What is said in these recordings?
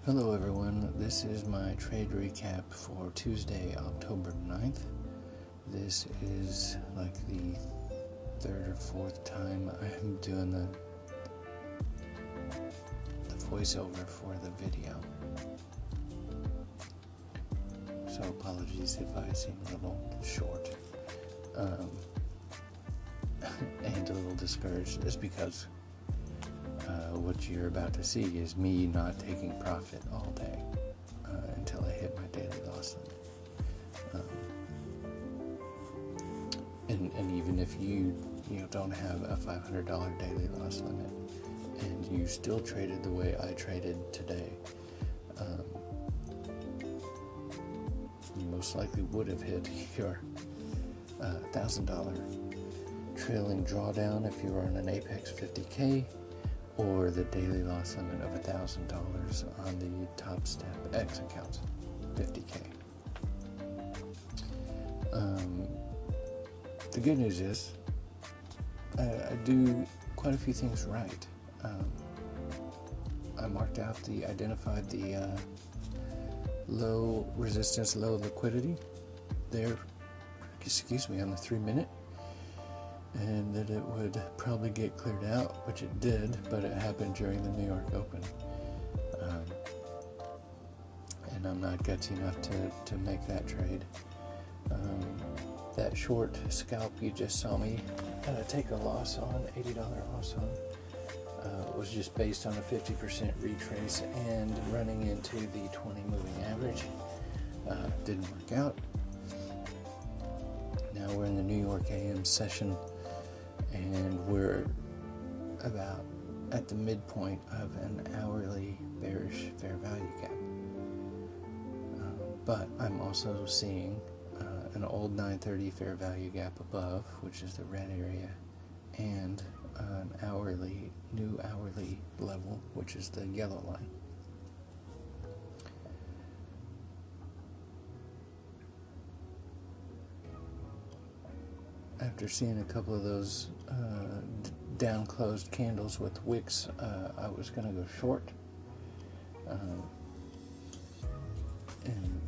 Hello everyone, this is my trade recap for Tuesday, October 9th. This is like the third or fourth time I'm doing the voiceover for the video. So apologies if I seem a little short and a little discouraged. It's because what you're about to see is me not taking profit all day until I hit my daily loss limit. And even if you don't have a $500 daily loss limit and you still traded the way I traded today, you most likely would have hit your $1,000 trailing drawdown if you were on an Apex 50K, or the daily loss limit of $1,000 on the Top Step X account, 50K. The good news is I do quite a few things right. I identified the low resistance, low liquidity there, on the 3 minute, and that it would probably get cleared out, which it did, but it happened during the New York Open. And I'm not gutsy enough to make that trade. That short scalp you just saw me take a loss on, $80 loss on, was just based on a 50% retrace and running into the 20 moving average. Didn't work out. Now we're in the New York AM session, and we're about at the midpoint of an hourly bearish fair value gap. But I'm also seeing an old 930 fair value gap above, which is the red area, and an new hourly level, which is the yellow line. After seeing a couple of those down closed candles with wicks, I was going to go short, and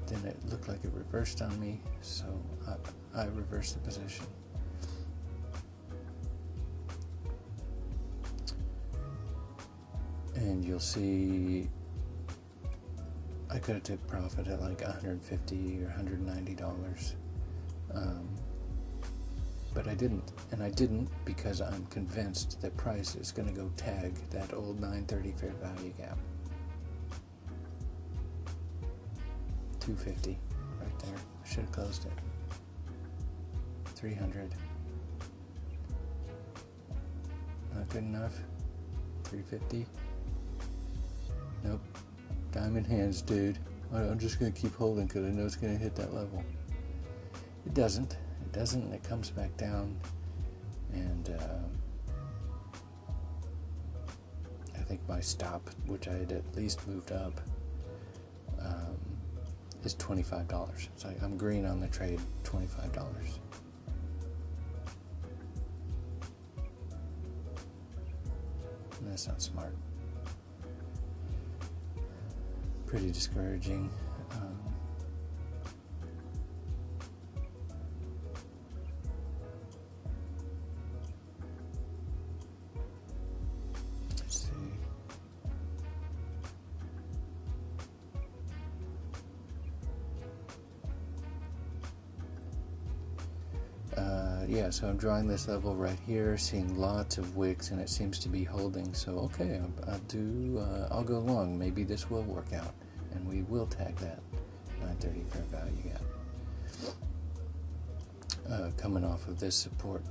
then it looked like it reversed on me, so I reversed the position. And you'll see I could have took profit at like $150 or $190. But I didn't, and I didn't because I'm convinced that price is going to go tag that old 930 fair value gap. 250 right there. I should have closed it. 300. Not good enough. 350. Nope. Diamond hands, dude. I'm just going to keep holding because I know it's going to hit that level. It doesn't, and it comes back down, and I think my stop, which I had at least moved up, is $25. So I'm green on the trade, $25. And that's not smart. Pretty discouraging. Let's see. So I'm drawing this level right here, seeing lots of wicks, and it seems to be holding. So okay, I'll go long. Maybe this will work out, and we will tag that 930 fair value gap. Coming off of this support.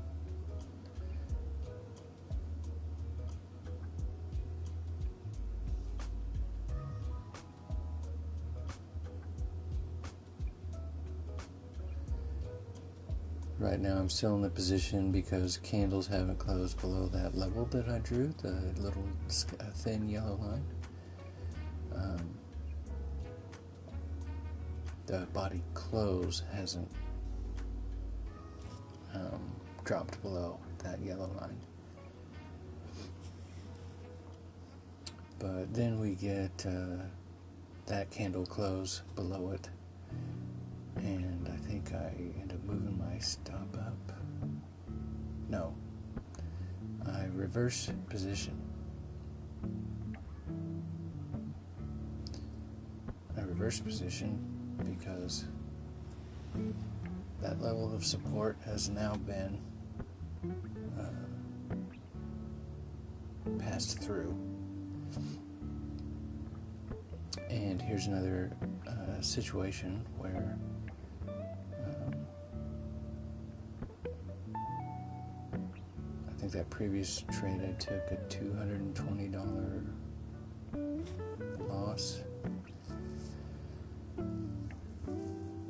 Right now I'm still in the position because candles haven't closed below that level that I drew, the little thin yellow line. The body close hasn't dropped below that yellow line. But then we get that candle close below it, and I think I end up moving my stop up. No, I reverse position. I reverse position because that level of support has now been passed through. And here's another situation where I think that previous trade I took a $220 loss.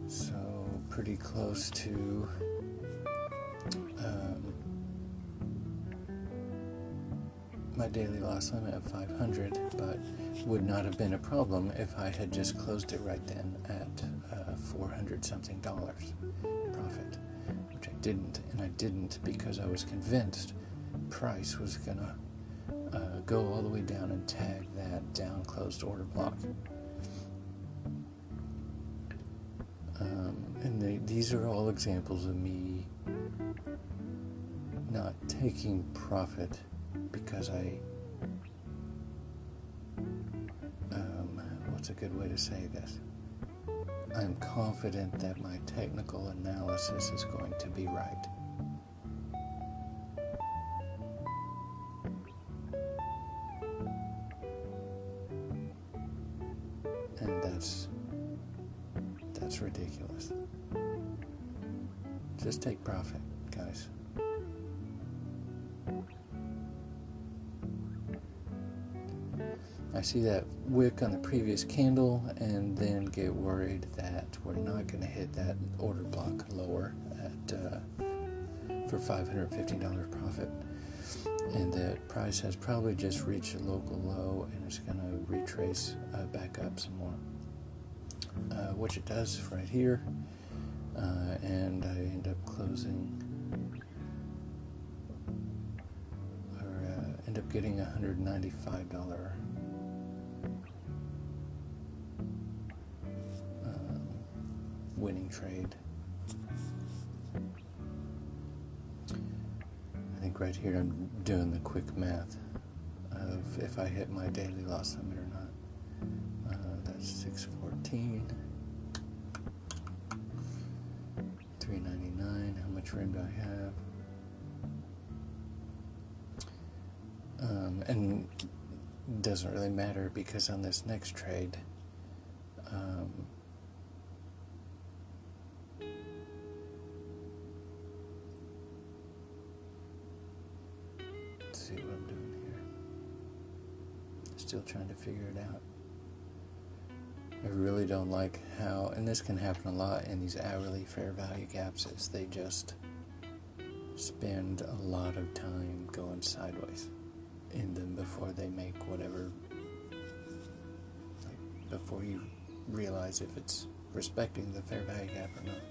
So pretty close to my daily loss limit of 500, but would not have been a problem if I had just closed it right then at $400 something profit, which I didn't, and I didn't because I was convinced price was gonna go all the way down and tag that down closed order block. And these are all examples of me not taking profit because what's a good way to say this? I'm confident that my technical analysis is going to be right. And that's ridiculous. Just take profit, guys. I see that wick on the previous candle and then get worried that we're not going to hit that order block lower at for $515 profit, and that price has probably just reached a local low and it's going to retrace back up some more, which it does right here, and I end up closing or end up getting $195 winning trade. I think right here I'm doing the quick math of if I hit my daily loss limit or not. That's 614, 399. How much room do I have? And it doesn't really matter because on this next trade, see what I'm doing here. Still trying to figure it out. I really don't like how, and this can happen a lot in these hourly fair value gaps, is they just spend a lot of time going sideways in them before they make whatever, like before you realize if it's respecting the fair value gap or not.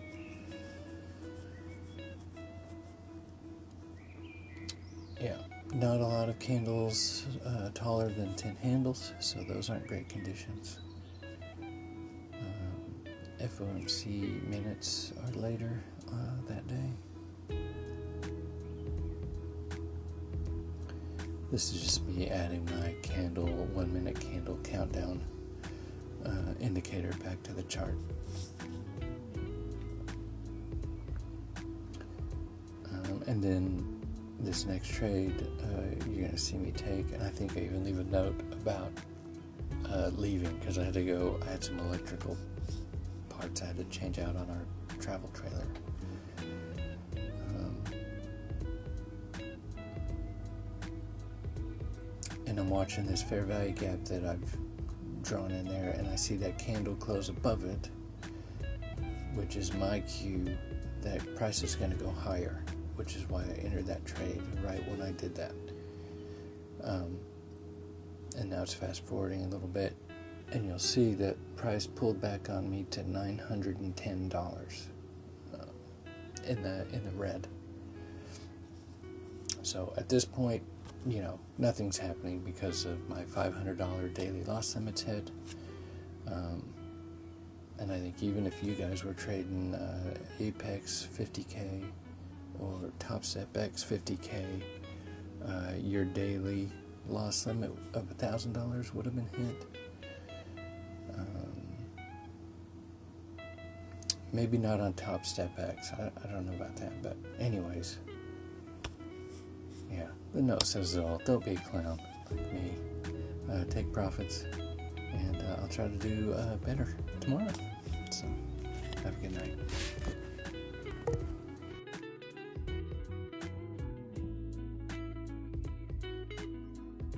Yeah. Not a lot of candles taller than 10 handles, so those aren't great conditions. FOMC minutes are later that day. This is just me adding my 1 minute candle countdown indicator back to the chart. And then this next trade, you're going to see me take, and I think I even leave a note about leaving because I had some electrical parts I had to change out on our travel trailer. And I'm watching this fair value gap that I've drawn in there, and I see that candle close above it, which is my cue that price is going to go higher, which is why I entered that trade right when I did that. And now it's fast forwarding a little bit, and you'll see that price pulled back on me to $910 in the red. So at this point, nothing's happening because of my $500 daily loss limits hit. And I think even if you guys were trading Apex 50K or Top Step X 50K, your daily loss limit of $1,000 would have been hit. Maybe not on Top Step X. I don't know about that, but anyways, yeah, the note says it all. Don't be a clown like me. Take profits, and I'll try to do better tomorrow. So, have a good night.